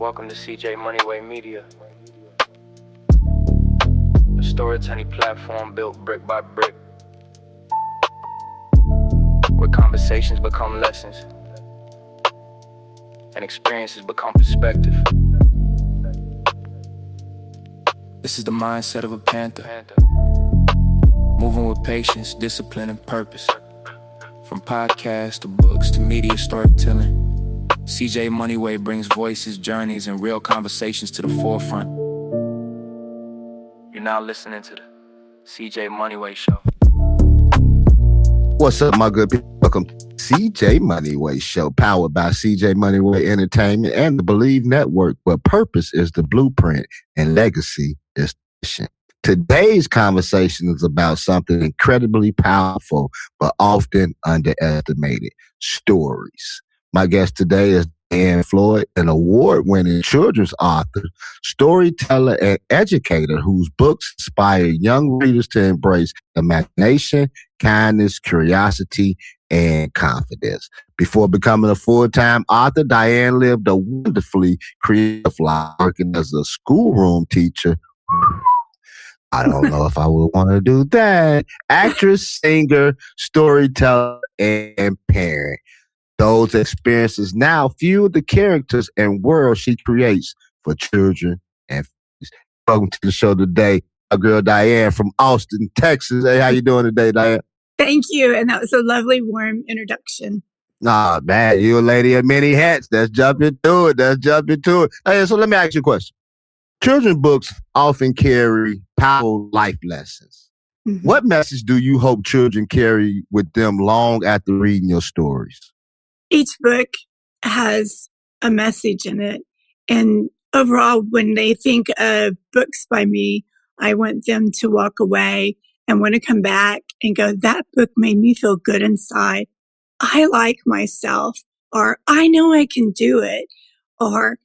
Welcome to CJ Moneyway Media, a storytelling platform built brick by brick, where conversations become lessons and experiences become perspective. This is the mindset of a panther, moving with patience, discipline, and purpose. From podcasts to books to media storytelling, CJ Moneyway brings voices, journeys, and real conversations to the forefront. You're now listening to the CJ Moneyway Show. What's up, my good people? Welcome to CJ Moneyway Show, powered by CJ Moneyway Entertainment and the Believe Network, where purpose is the blueprint and legacy is the mission. Today's conversation is about something incredibly powerful, but often underestimated: stories. My guest today is Diann Floyd, an award-winning children's author, storyteller, and educator whose books inspire young readers to embrace imagination, kindness, curiosity, and confidence. Before becoming a full-time author, Diann lived a wonderfully creative life, working as a schoolroom teacher. I don't know if I would want to do that. Actress, singer, storyteller, and parent. Those experiences now fuel the characters and world she creates for children and families. Welcome to the show today, our girl Diann from Austin, Texas. Hey, how you doing today, Diann? Thank you. And that was a lovely, warm introduction. Nah, man, you're a lady of many hats. Let's jump into it. Hey, so let me ask you a question. Children's books often carry powerful life lessons. Mm-hmm. What message do you hope children carry with them long after reading your stories? Each book has a message in it. And overall, when they think of books by me, I want them to walk away and want to come back and go, that book made me feel good inside. I like myself, or I know I can do it, or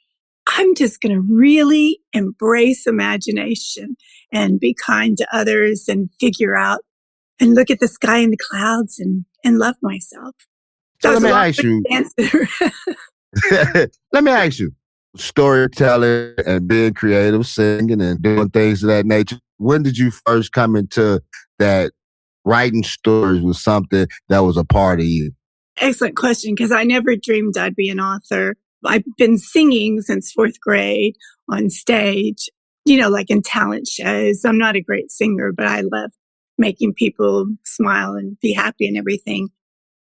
I'm just going to really embrace imagination and be kind to others and figure out and look at the sky and the clouds and love myself. So let me ask you. Let me ask you, storytelling and being creative, singing and doing things of that nature. When did you first come into that writing stories was something that was a part of you? Excellent question, because I never dreamed I'd be an author. I've been singing since fourth grade on stage, like in talent shows. I'm not a great singer, but I love making people smile and be happy and everything.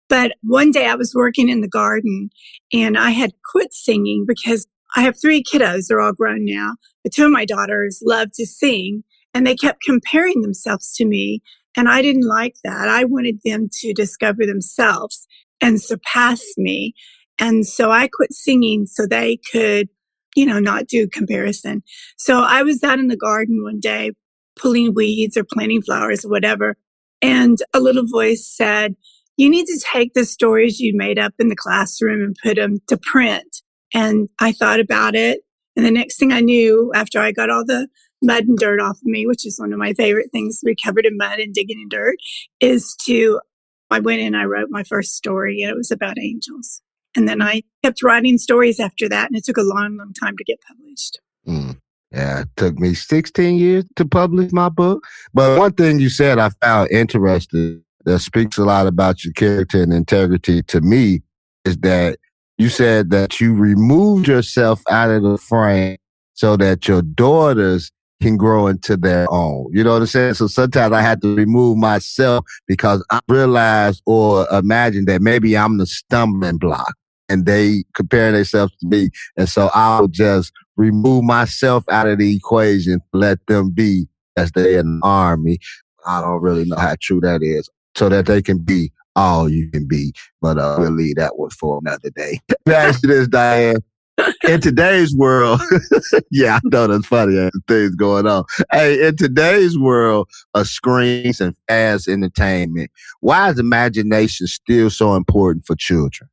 But one day I was working in the garden and I had quit singing because I have 3 kiddos. They're all grown now. But 2 of my daughters love to sing and they kept comparing themselves to me. And I didn't like that. I wanted them to discover themselves and surpass me. And so I quit singing so they could, not do comparison. So I was out in the garden one day pulling weeds or planting flowers or whatever. And a little voice said, you need to take the stories you made up in the classroom and put them to print. And I thought about it. And the next thing I knew, after I got all the mud and dirt off of me, which is one of my favorite things to be covered in mud and digging in dirt, I went in and I wrote my first story, and it was about angels. And then I kept writing stories after that, and it took a long, long time to get published. Yeah, it took me 16 years to publish my book. But one thing you said I found interesting that speaks a lot about your character and integrity to me is that you said that you removed yourself out of the frame so that your daughters can grow into their own. You know what I'm saying? So sometimes I had to remove myself because I realized or imagined that maybe I'm the stumbling block and they compare themselves to me. And so I'll just remove myself out of the equation, let them be as they're in the army. I don't really know how true that is, so that they can be all you can be. But we'll leave that one for another day. Let me ask you this, Diann. In today's world, yeah, I know that's funny. Things going on. Hey, in today's world of screens and fast entertainment, why is imagination still so important for children?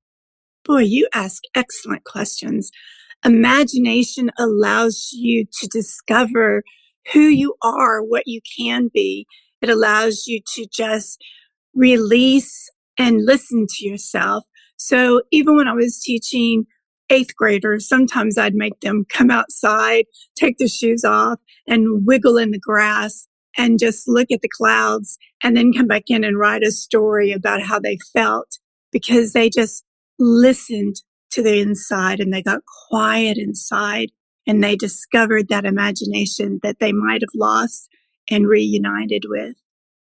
Boy, you ask excellent questions. Imagination allows you to discover who you are, what you can be. It allows you to just release and listen to yourself. So even when I was teaching eighth graders, sometimes I'd make them come outside, take their shoes off, and wiggle in the grass and just look at the clouds, and then come back in and write a story about how they felt, because they just listened to the inside and they got quiet inside, and they discovered that imagination that they might have lost and reunited with.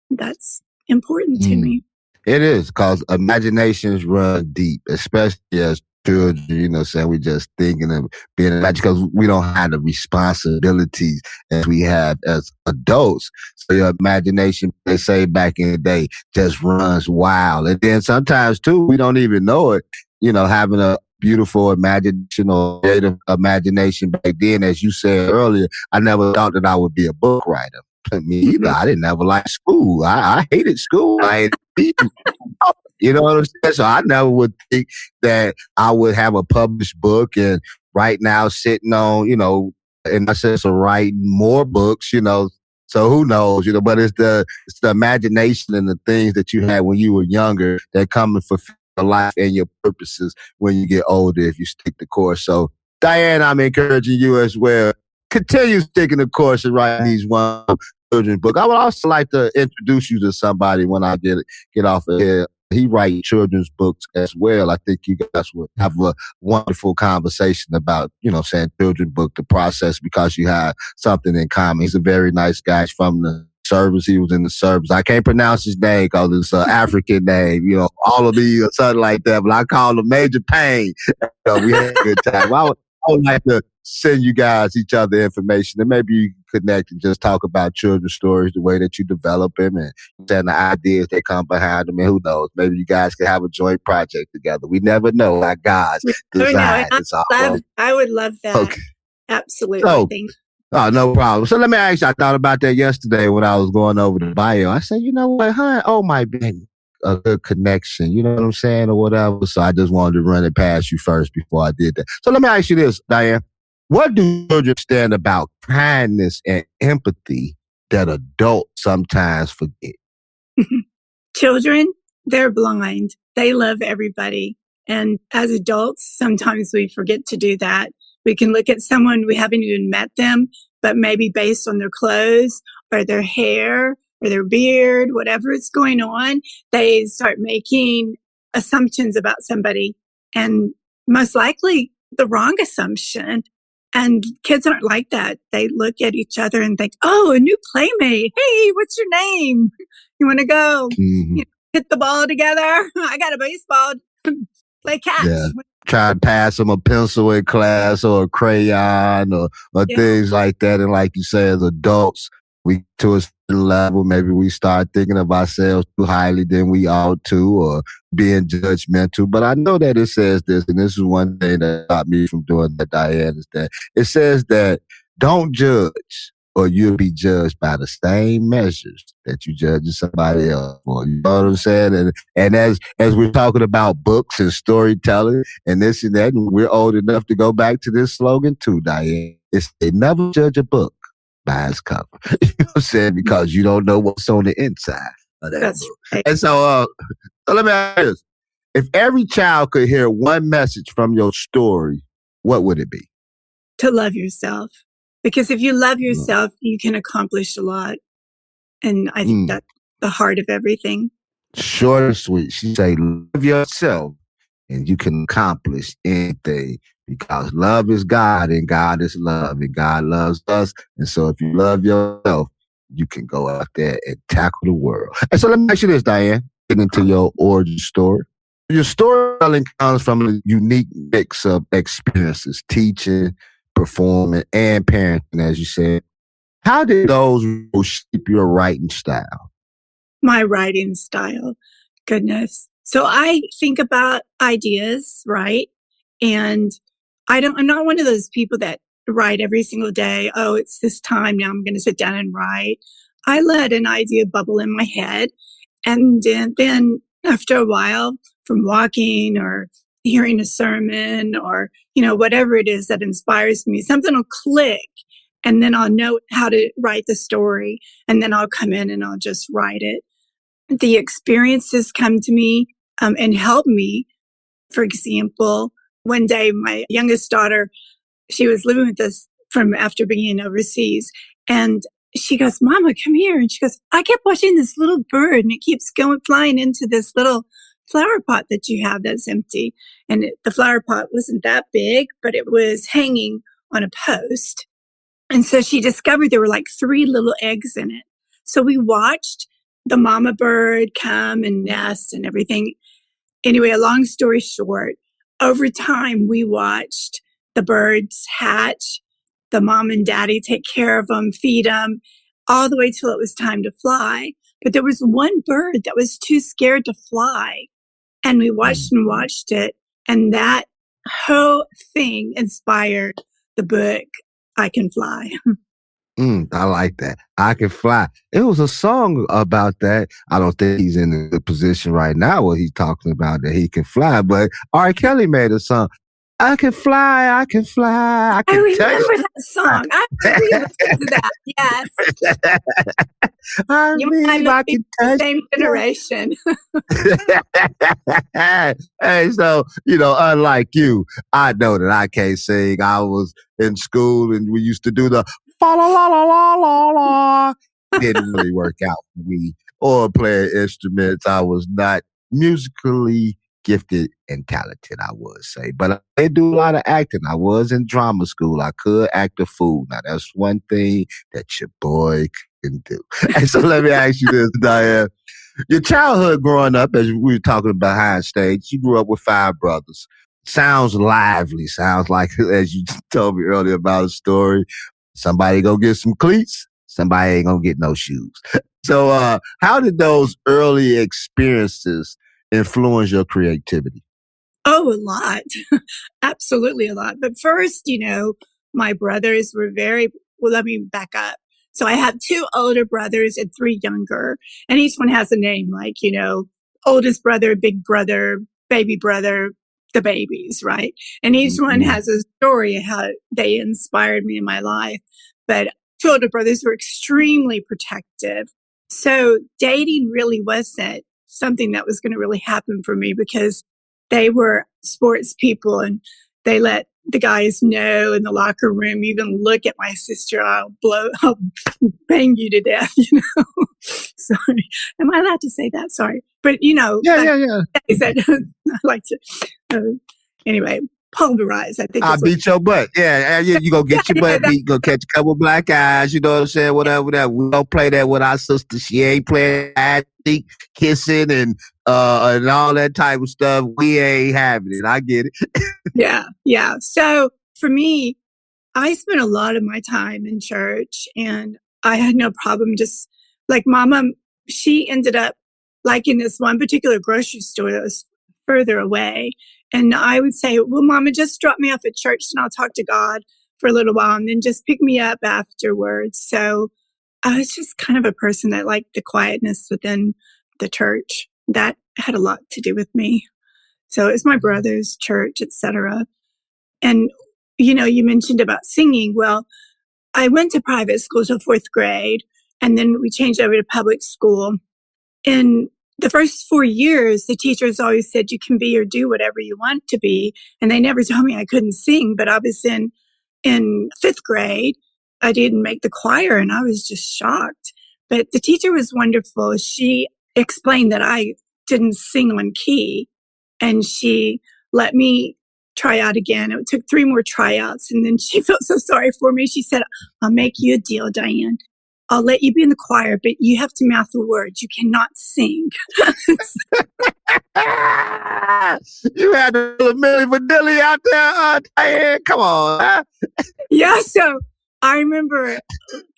That's important to me. It is, because imaginations run deep, especially as children, saying we just thinking of being imagined, because we don't have the responsibilities as we have as adults. So your imagination, they say back in the day, just runs wild. And then sometimes too, we don't even know it, having a beautiful imagination or creative imagination back then. As you said earlier, I never thought that I would be a book writer. Me either. I didn't ever like school. I hated school. I hated you know what I'm saying? So I never would think that I would have a published book, and right now sitting on, in a sense of writing more books, so who knows, but it's the imagination and the things that you had when you were younger that come and fulfill your life and your purposes when you get older, if you stick the course. So Diann, I'm encouraging you as well. Continue sticking the course and writing these one children's book. I would also like to introduce you to somebody when I get off of here. He writes children's books as well. I think you guys would have a wonderful conversation about, saying children's book, the process, because you have something in common. He's a very nice guy. He's from the service. He was in the service. I can't pronounce his name because it's an African name, all of these or something like that. But I call him Major Pain. We had a good time. I would like to send you guys each other information, and maybe you can connect and just talk about children's stories, the way that you develop them, and the ideas that come behind them. And who knows, maybe you guys can have a joint project together. We never know, like God's design. I would love that. Okay. Absolutely. So, no problem. So let me ask you, I thought about that yesterday when I was going over the bio. I said, you know what, might be a good connection, you know what I'm saying, or whatever. So I just wanted to run it past you first before I did that. So let me ask you this, Diann. What do children understand about kindness and empathy that adults sometimes forget? Children, they're blind. They love everybody. And as adults, sometimes we forget to do that. We can look at someone, we haven't even met them, but maybe based on their clothes or their hair or their beard, whatever is going on, they start making assumptions about somebody, and most likely the wrong assumption. And kids aren't like that. They look at each other and think, oh, a new playmate. Hey, what's your name? You want to go hit the ball together? I got a baseball. Play catch. Yeah. Try to pass them a pencil in class or a crayon or things like that. And like you say, as adults, we to a certain level, maybe we start thinking of ourselves too highly than we ought to, or being judgmental. But I know that it says this, and this is one thing that stopped me from doing that, Diann, is that it says that don't judge, or you'll be judged by the same measures that you judge somebody else for. You know what I'm saying? And as we're talking about books and storytelling and this and that, and we're old enough to go back to this slogan too, Diann. It's they never judge a book by its cover. You know what I'm saying? Because you don't know what's on the inside of that book. Right. And so let me ask you this. If every child could hear one message from your story, what would it be? To love yourself. Because if you love yourself, you can accomplish a lot. And I think that's the heart of everything. Short and sweet. She say, love yourself and you can accomplish anything, because love is God and God is love and God loves us. And so if you love yourself, you can go out there and tackle the world. And so let me ask you this, Diann, getting into your origin story. Your storytelling comes from a unique mix of experiences, teaching, performing, and parenting, as you said. How did those shape your writing style? My writing style. Goodness. So I think about ideas, right? And I'm not one of those people that write every single day. Oh, it's this time now, I'm going to sit down and write. I let an idea bubble in my head. And then after a while, from walking or hearing a sermon or, whatever it is that inspires me, something will click. And then I'll know how to write the story. And then I'll come in and I'll just write it. The experiences come to me and help me. For example, one day, my youngest daughter, she was living with us from after being overseas. And she goes, Mama, come here. And she goes, I kept watching this little bird and it keeps flying into this little flower pot that you have that's empty. And the flower pot wasn't that big, but it was hanging on a post. And so she discovered there were like 3 little eggs in it. So we watched the mama bird come and nest and everything. Anyway, a long story short, over time, we watched the birds hatch, the mom and daddy take care of them, feed them, all the way till it was time to fly. But there was one bird that was too scared to fly. And we watched and watched it. And that whole thing inspired the book, I Can Fly. I like that. I Can Fly. It was a song about that. I don't think he's in a good position right now where he's talking about that he can fly, but R. Kelly made a song. I can fly, I can fly. I can remember that song. I listened to that. Yes. I believe I can touch the same generation. Hey, so, unlike you, I know that I can't sing. I was in school and we used to do the fa la la la la la la. Didn't really work out for me. Or playing instruments. I was not musically gifted and talented, I would say. But I did do a lot of acting. I was in drama school. I could act a fool. Now, that's one thing that your boy can do. And so let me ask you this, Diann. Your childhood growing up, as we were talking behind stage, you grew up with 5 brothers. Sounds lively. Sounds like, as you told me earlier about a story, somebody go get some cleats, somebody ain't gonna get no shoes. So how did those early experiences influence your creativity? Oh, a lot. Absolutely a lot. But first, my brothers were well, let me back up. So I have 2 older brothers and 3 younger, and each one has a name like, oldest brother, big brother, baby brother, the babies, right? And each one has a story of how they inspired me in my life. But 2 older brothers were extremely protective. So dating really wasn't something that was going to really happen for me because they were sports people and they let the guys know in the locker room, even look at my sister, I'll bang you to death, Sorry. Am I allowed to say that? Sorry. But, Yeah. I like to, anyway, pulverize, I think. I'll beat your butt. Yeah, you go get your butt beat, go catch a couple black eyes, you know what I'm saying? Whatever. We don't play that with our sister. She ain't playing kissing and all that type of stuff. We ain't having it. I get it. Yeah. So for me, I spent a lot of my time in church and I had no problem just like Mama, she ended up liking this one particular grocery store that was further away. And I would say, well, Mama, just drop me off at church and I'll talk to God for a little while and then just pick me up afterwards. So I was just kind of a person that liked the quietness within the church. That had a lot to do with me. So it's my brother's church, etc. And, you mentioned about singing. Well, I went to private school till 4th grade, and then we changed over to public school. In the first 4 years, the teachers always said you can be or do whatever you want to be. And they never told me I couldn't sing, but I was in 5th grade. I didn't make the choir and I was just shocked. But the teacher was wonderful. She explained that I didn't sing on key and she let me try out again. It took 3 more tryouts and then she felt so sorry for me. She said, I'll make you a deal, Diann. I'll let you be in the choir, but you have to mouth the words. You cannot sing. You had a little Milli Vanilli out there, Diann. Come on. Huh? Yeah, so I remember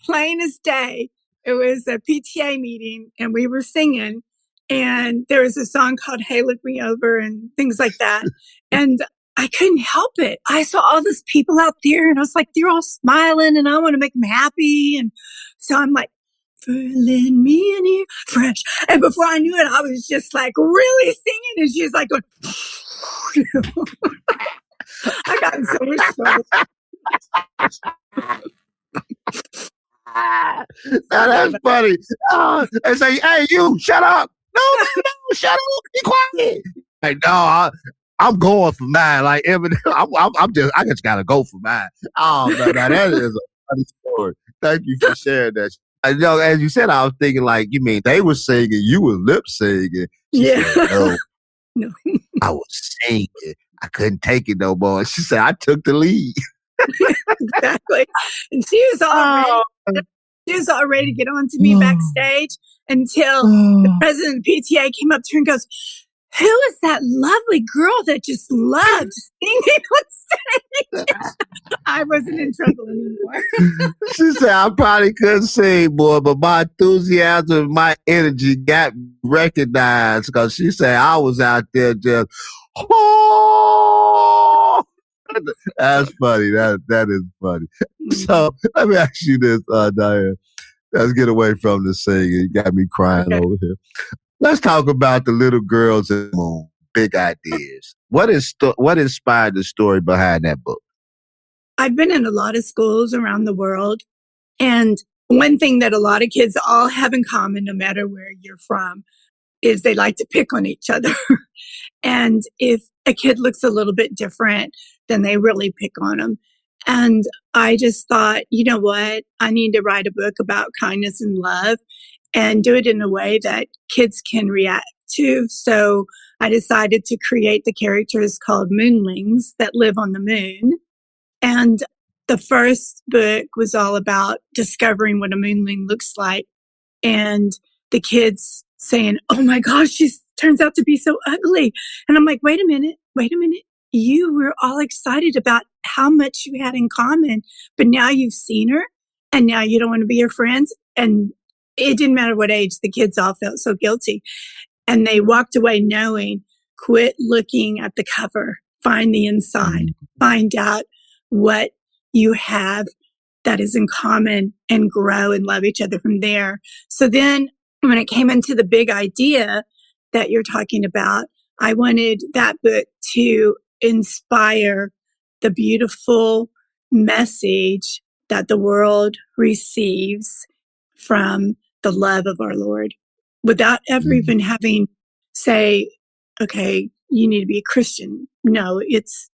plain as day, it was a PTA meeting and we were singing and there was a song called Hey, Look Me Over and things like that. And I couldn't help it. I saw all these people out there and I was like, they're all smiling and I want to make them happy. And so I'm like, lend me an ear fresh. And before I knew it, I was just like really singing. And she was like, I got in so much trouble. Now that's funny. They say, hey, you, shut up. No, shut up. Be quiet. Like, no, I'm going for mine. Like Eminem, I just gotta go for mine. Oh man, now that is a funny story. Thank you for sharing that. I know, as you said, I was thinking like, you mean they were singing, you were lip singing. She Yeah. said, no, No. I was singing. I couldn't take it no more. She said, I took the lead. Exactly. And she was all ready to get on to me backstage until the president of the PTA came up to her and goes, who is that lovely girl that just loved singing on stage? I wasn't in trouble anymore. She said, I probably couldn't sing, boy, but my enthusiasm and my energy got recognized because she said I was out there just, oh! That's funny. That is funny. So let me ask you this, Diann. Let's get away from the singing. You got me crying over here. Let's talk about the little girls in the moon. Big ideas. What inspired the story behind that book? I've been in a lot of schools around the world. And one thing that a lot of kids all have in common, no matter where you're from, is they like to pick on each other. And if a kid looks a little bit different, then they really pick on them. And I just thought, you know what? I need to write a book about kindness and love and do it in a way that kids can react to. So I decided to create the characters called moonlings that live on the moon. And the first book was all about discovering what a moonling looks like. And the kids saying, oh my gosh, she turns out to be so ugly. And I'm like, wait a minute. You were all excited about how much you had in common, but now you've seen her and now you don't want to be her friends. And it didn't matter what age, the kids all felt so guilty. And they walked away knowing, quit looking at the cover, find the inside, find out what you have that is in common and grow and love each other from there. So then when it came into the big idea that you're talking about, I wanted that book to inspire the beautiful message that the world receives from the love of our Lord without ever even having say, okay, you need to be a Christian. No, it's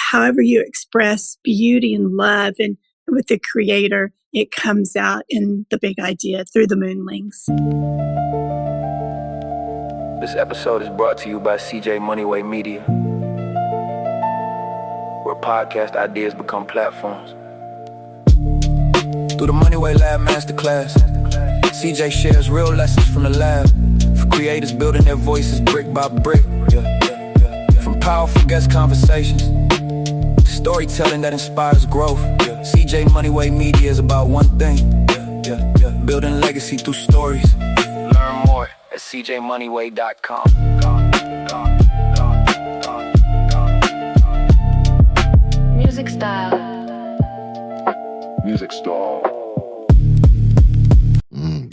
however you express beauty and love and with the Creator, it comes out in the big idea through the moonlings. This episode is brought to you by CJ Moneyway Media, where podcast ideas become platforms. Through the Moneyway Lab Masterclass, CJ shares real lessons from the lab for creators building their voices brick by brick. From powerful guest conversations to storytelling that inspires growth. CJ Moneyway Media is about one thing, building legacy through stories. Learn more at cjmoneyway.com. Music style.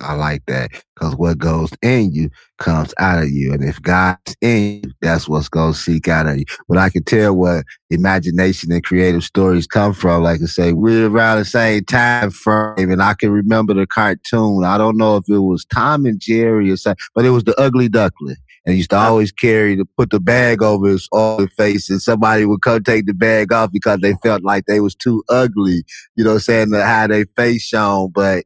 I like that because what goes in you comes out of you. And if God's in you, that's what's going to seek out of you. But I can tell what imagination and creative stories come from. Like I say, we're around the same time frame. And I can remember the cartoon. I don't know if it was Tom and Jerry or something, but it was the Ugly Duckling. And he used to always put the bag over his ugly face, and somebody would come take the bag off because they felt like they was too ugly, you know what I'm saying, to how their face shone. But,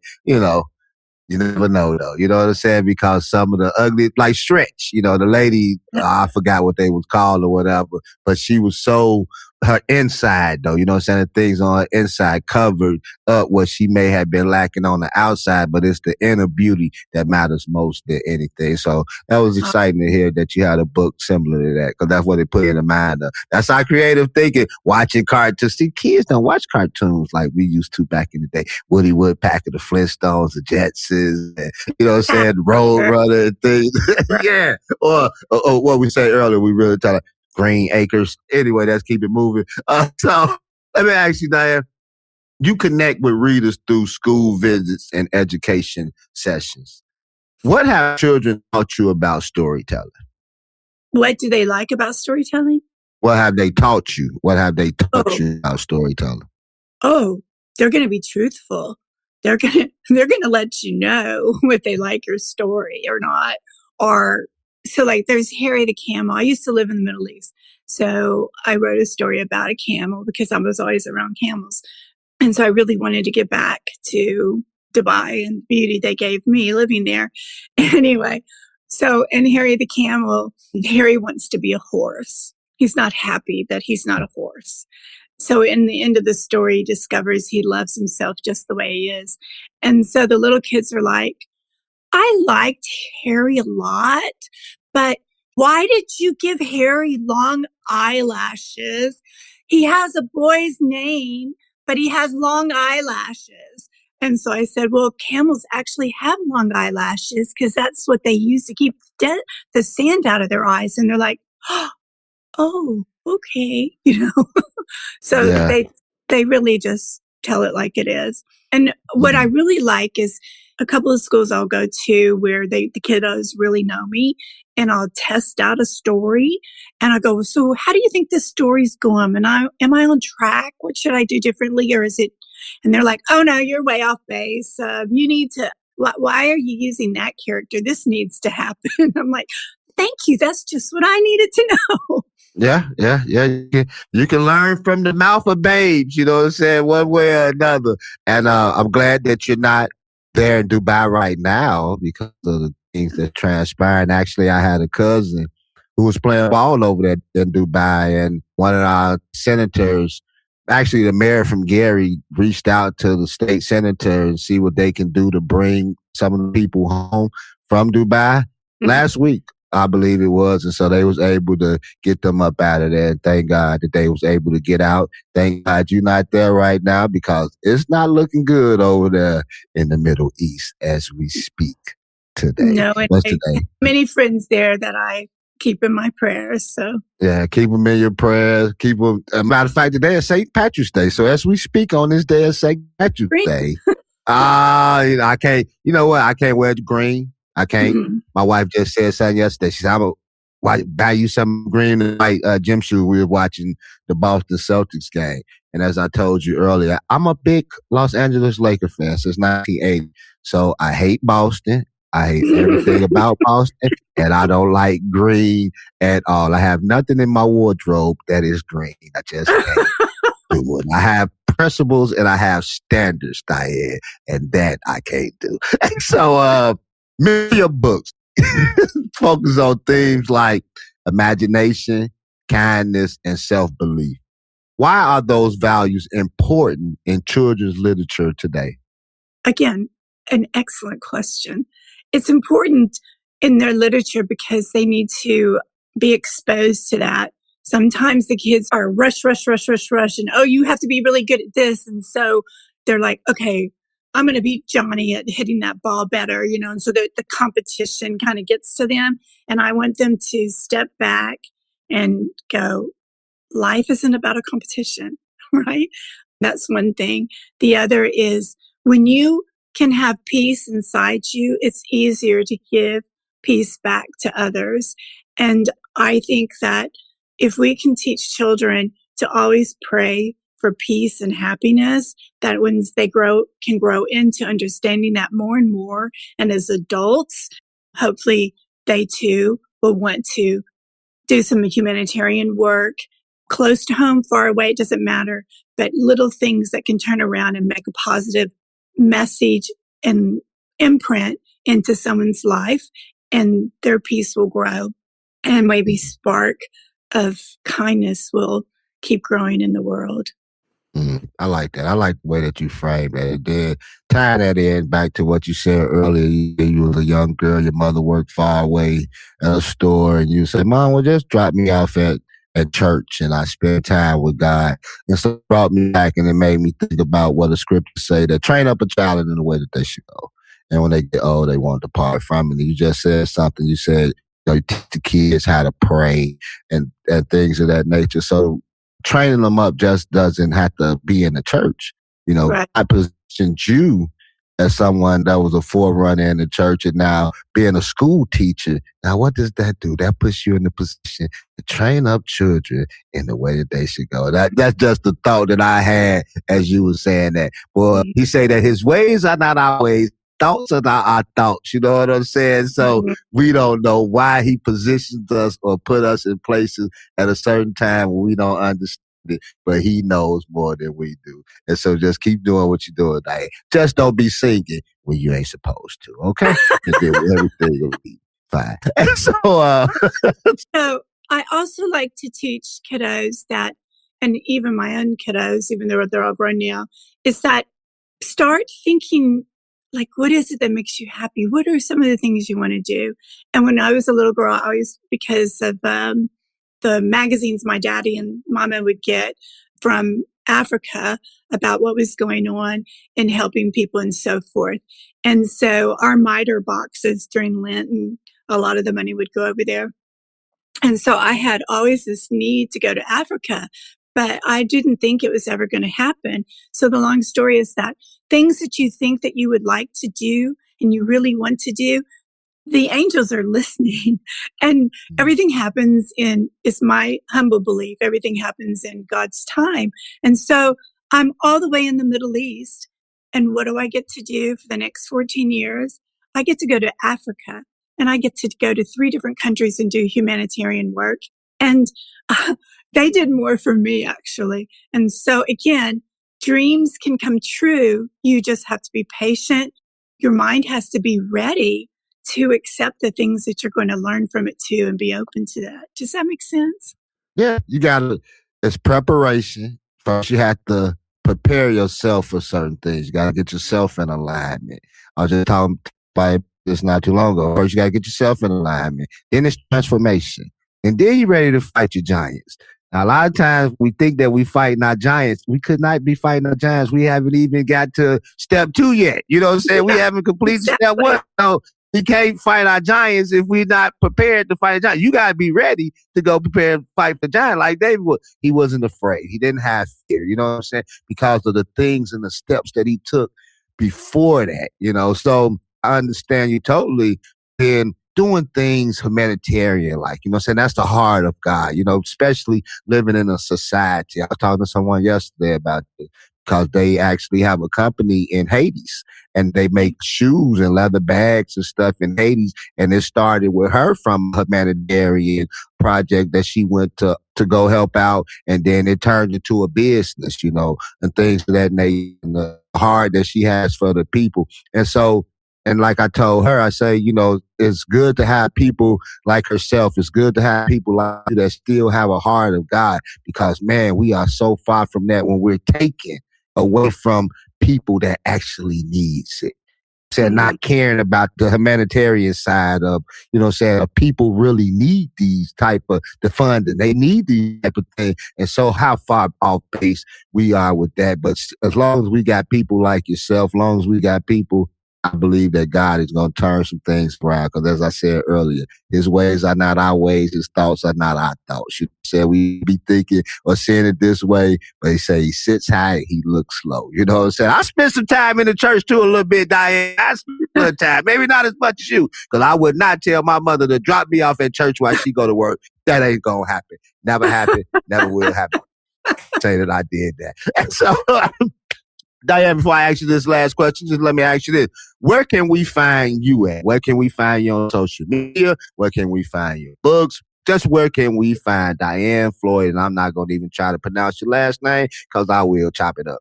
you never know though. You know what I'm saying? Because some of the ugly, like Stretch, the lady, I forgot what they was called or whatever, but she was so, her inside though, you know what I'm saying? The things on her inside covered up what she may have been lacking on the outside, but it's the inner beauty that matters most than anything. So that was exciting to hear that you had a book similar to that, because that's what it put in the mind of. That's our creative thinking, watching cartoons. See, kids don't watch cartoons like we used to back in the day. Woody Woodpecker, the Flintstones, the Jetsons, and, you know what I'm saying, Road Runner and things. Yeah. Or what we said earlier, we really try to Green Acres. Anyway, let's keep it moving. So let me ask you, Diann, you connect with readers through school visits and education sessions. What have children taught you about storytelling? What do they like about storytelling? What have they taught you? What have they taught you about storytelling? Oh, they're going to be truthful. They're going to let you know if they like your story or not. Or so like there's Harry the Camel. I used to live in the Middle East. So I wrote a story about a camel because I was always around camels. And so I really wanted to get back to Dubai and the beauty they gave me living there. Anyway, so in Harry the Camel, Harry wants to be a horse. He's not happy that he's not a horse. So in the end of the story, he discovers he loves himself just the way he is. And so the little kids are like, I liked Harry a lot, but why did you give Harry long eyelashes? He has a boy's name, but he has long eyelashes. And so I said, well, camels actually have long eyelashes because that's what they use to keep the sand out of their eyes. And they're like, oh, okay, So Yeah. they really just tell it like it is. And what I really like is a couple of schools I'll go to where the kiddos really know me, and I'll test out a story and I'll go, so how do you think this story's going? And am I on track? What should I do differently? Or is it? And they're like, oh no, you're way off base. You need to, why are you using that character? This needs to happen. I'm like, thank you. That's just what I needed to know. Yeah. You can learn from the mouth of babes, you know what I'm saying, one way or another. And I'm glad that you're not there in Dubai right now because of the things that transpired. Actually, I had a cousin who was playing ball over there in Dubai, and one of our senators, actually the mayor from Gary, reached out to the state senator and see what they can do to bring some of the people home from Dubai last week, I believe it was. And so they was able to get them up out of there. And thank God that they was able to get out. Thank God you're not there right now because it's not looking good over there in the Middle East as we speak today. No, and What's I today? have many friends there that I keep in my prayers. So Yeah, keep them in your prayers. Keep them. Matter of fact, today is St. Patrick's Day. So as we speak on this day of St. Patrick's Day, I can't, you know what? I can't wear the green. I can't. Mhm. My wife just said something yesterday. She said, I'm going to buy you some green and white gym shoe. We were watching the Boston Celtics game. And as I told you earlier, I'm a big Los Angeles Laker fan since 1980. So I hate Boston. I hate everything about Boston. And I don't like green at all. I have nothing in my wardrobe that is green. I just can't do it. I have principles and I have standards, Diann, and that I can't do. So, many of your books focus on themes like imagination, kindness, and self-belief. Why are those values important in children's literature today? Again, an excellent question. It's important in their literature because they need to be exposed to that. Sometimes the kids are rush, and oh, you have to be really good at this. And so they're like, okay, I'm going to beat Johnny at hitting that ball better, and so the competition kind of gets to them. And I want them to step back and go, life isn't about a competition, right? That's one thing. The other is when you can have peace inside you, it's easier to give peace back to others. And I think that if we can teach children to always pray for peace and happiness, that when they can grow into understanding that more and more. And as adults, hopefully they too will want to do some humanitarian work close to home, far away, it doesn't matter, but little things that can turn around and make a positive message and imprint into someone's life, and their peace will grow, and maybe spark of kindness will keep growing in the world. I like that. I like the way that you framed that. It did tie that in back to what you said earlier. You was a young girl, your mother worked far away at a store, and you said, Mom, well, just drop me off at church and I spend time with God. And so it brought me back and it made me think about what the scriptures say, that train up a child in the way that they should go. And when they get old, they won't depart from it. And you just said something. You said, you teach the kids how to pray and things of that nature. So training them up just doesn't have to be in the church. Right. I positioned you as someone that was a forerunner in the church, and now being a school teacher. Now, what does that do? That puts you in the position to train up children in the way that they should go. That's just the thought that I had as you were saying that. Well, he said that his ways are not our ways, thoughts are not our thoughts. You know what I'm saying? So we don't know why he positions us or put us in places at a certain time when we don't understand it, but he knows more than we do. And so just keep doing what you're doing, Diann. Just don't be singing when you ain't supposed to, okay? And then everything will be fine. And So I also like to teach kiddos that, and even my own kiddos, even though they're all grown now, is that start thinking, like, what is it that makes you happy? What are some of the things you want to do? And when I was a little girl, I always, because of the magazines my daddy and mama would get from Africa about what was going on and helping people and so forth. And so our miter boxes during Lent, and a lot of the money would go over there. And so I had always this need to go to Africa, but I didn't think it was ever going to happen. So the long story is that things that you think that you would like to do and you really want to do, the angels are listening, and everything happens it's my humble belief, everything happens in God's time. And so I'm all the way in the Middle East. And what do I get to do for the next 14 years? I get to go to Africa, and I get to go to 3 different countries and do humanitarian work. And they did more for me, actually. And so again, dreams can come true. You just have to be patient. Your mind has to be ready to accept the things that you're going to learn from it too and be open to that. Does that make sense? yeah, you gotta, it's preparation. First, you have to prepare yourself for certain things. You gotta get yourself in alignment. I was just talking about this not too long ago. First, you gotta get yourself in alignment. Then it's transformation. And then you're ready to fight your giants. Now, a lot of times we think that we fighting our giants. We could not be fighting our giants. We haven't even got to step 2 yet. You know what I'm saying? We haven't completed step 1. So we can't fight our giants if we're not prepared to fight a giant. You got to be ready to go prepare to fight the giant like David was. He wasn't afraid. He didn't have fear. You know what I'm saying? Because of the things and the steps that he took before that, you know. So I understand you totally. And doing things humanitarian, like, you know what I'm saying? That's the heart of God, you know, especially living in a society. I was talking to someone yesterday about this because they actually have a company in Hades and they make shoes and leather bags and stuff in Hades. And it started with her from a humanitarian project that she went to go help out. And then it turned into a business, you know, and things of that nature, and the heart that she has for the people. And so, and like I told her, I say, you know, it's good to have people like herself. It's good to have people like you that still have a heart of God, because, man, we are so far from that when we're taken away from people that actually needs it. Saying not caring about the humanitarian side of, you know, saying people really need these type of the funding. They need these type of things. And so how far off base we are with that. But as long as we got people like yourself, as long as we got people, I believe that God is going to turn some things around. Because as I said earlier, his ways are not our ways. His thoughts are not our thoughts. You said we be thinking or saying it this way, but he say he sits high, he looks low. You know what I'm saying? I spent some time in the church too a little bit, Diann. I spent a little time. Maybe not as much as you, because I would not tell my mother to drop me off at church while she go to work. That ain't going to happen. Never happened. Never will happen. Say that I did that. And so, Diann, before I ask you this last question, just let me ask you this. Where can we find you at? Where can we find you on social media? Where can we find your books? Just where can we find Diann Floyd? And I'm not going to even try to pronounce your last name because I will chop it up.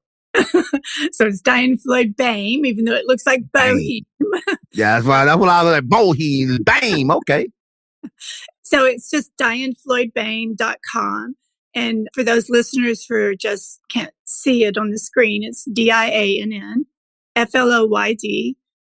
So it's Diann Floyd Boehm, even though it looks like Boehm. Yeah, that's right. That's what I was like. Boehm. Boehm. Okay. So it's just DiannFloydBoehm.com. And for those listeners who just can't see it on the screen, it's DiannFloyd,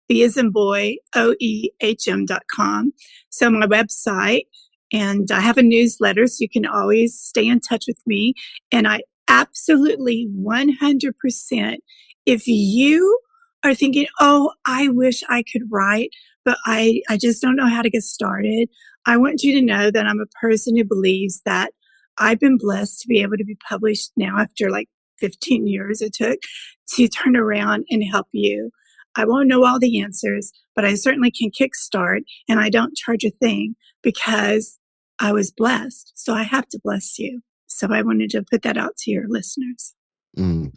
B as in boy, OEHM.com. So my website, and I have a newsletter, so you can always stay in touch with me. And I absolutely 100%, if you are thinking, oh, I wish I could write, but I just don't know how to get started, I want you to know that I'm a person who believes that I've been blessed to be able to be published now after like 15 years it took to turn around and help you. I won't know all the answers, but I certainly can kickstart, and I don't charge a thing because I was blessed. So I have to bless you. So I wanted to put that out to your listeners.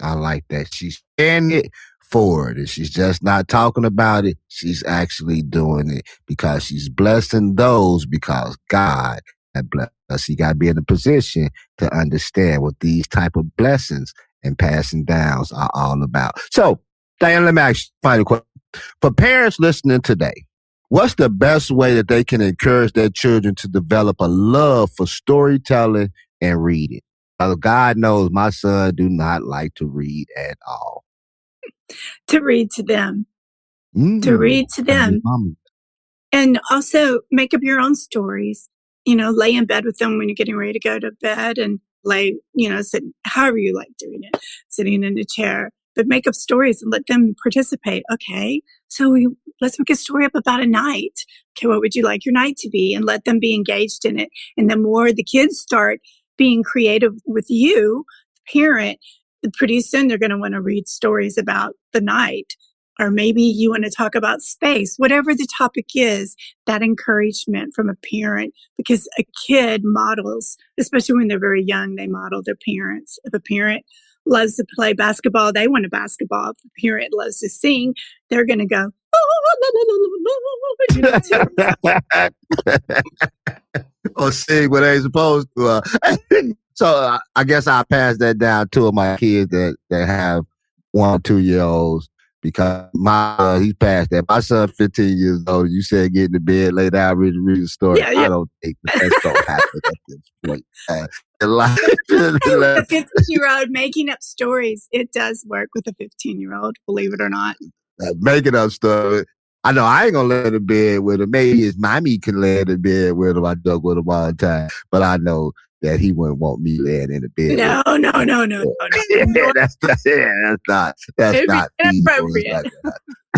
I like that. She's sharing it forward, and she's just not talking about it. She's actually doing it because she's blessing those because God had blessed us. You got to be in a position to understand what these type of blessings and passing downs are all about. So, Diann, let me ask you a final question. For parents listening today, what's the best way that they can encourage their children to develop a love for storytelling and reading? God knows my son do not like to read at all. To read to them. To read to them. And also make up your own stories. Lay in bed with them when you're getting ready to go to bed and sit however you like doing it, sitting in a chair. But make up stories and let them participate. Okay, so let's make a story up about a night. Okay, what would you like your night to be? And let them be engaged in it. And the more the kids start being creative with you, the parent, pretty soon they're going to want to read stories about the night. Or maybe you want to talk about space, whatever the topic is, that encouragement from a parent, because a kid models, especially when they're very young, they model their parents. If a parent loves to play basketball, they want a basketball. If a parent loves to sing, they're going to go, or sing what they supposed to. So I guess I'll pass that down to my kids that have 1 or 2 year olds. Because he's past that. My son, 15 years old. You said get in the bed, lay down, read a story. Yeah. I don't think that's going to happen at this point. A 15-year-old making up stories, it does work with a 15-year-old, believe it or not. Making up stuff. I know I ain't going to lay in the bed with him. Maybe his mommy can lay in the bed with him. I joke with him all the time. But I know that he wouldn't want me laying in the bed. No. That's not inappropriate.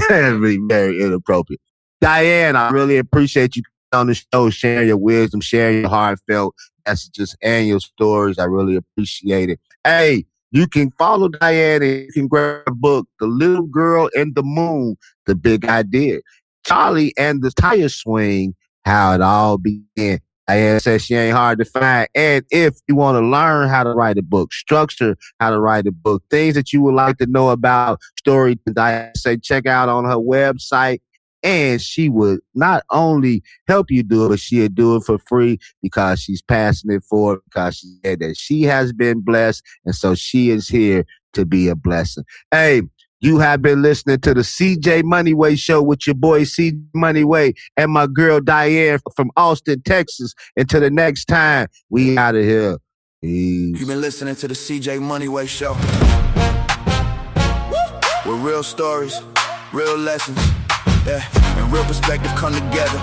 That'd be very inappropriate. Diann, I really appreciate you on the show, sharing your wisdom, sharing your heartfelt messages and your stories. I really appreciate it. Hey, you can follow Diann and you can grab a book, The Little Girl in the Moon, The Big Idea. Charlie and the Tire Swing, How It All Began. Diann says she ain't hard to find. And if you want to learn how to write a book, structure how to write a book, things that you would like to know about story, Diann say check out on her website. And she would not only help you do it, but she'll do it for free because she's passionate for it, because she said that she has been blessed. And so she is here to be a blessing. Hey, you have been listening to the CJ Moneyway Show with your boy CJ Moneyway and my girl Diann from Austin, Texas. Until the next time, we out of here. Peace. You've been listening to the CJ Moneyway Show. With real stories, real lessons, and real perspective come together.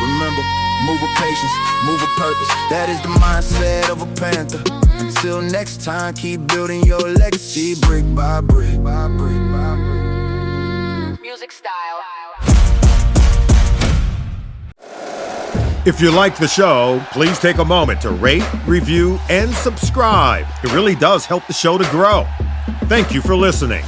Remember, move with patience, move with purpose. That is the mindset of a panther. Until next time, keep building your legacy brick by brick by brick by brick. Music style. If you like the show, please take a moment to rate, review, and subscribe. It really does help the show to grow. Thank you for listening.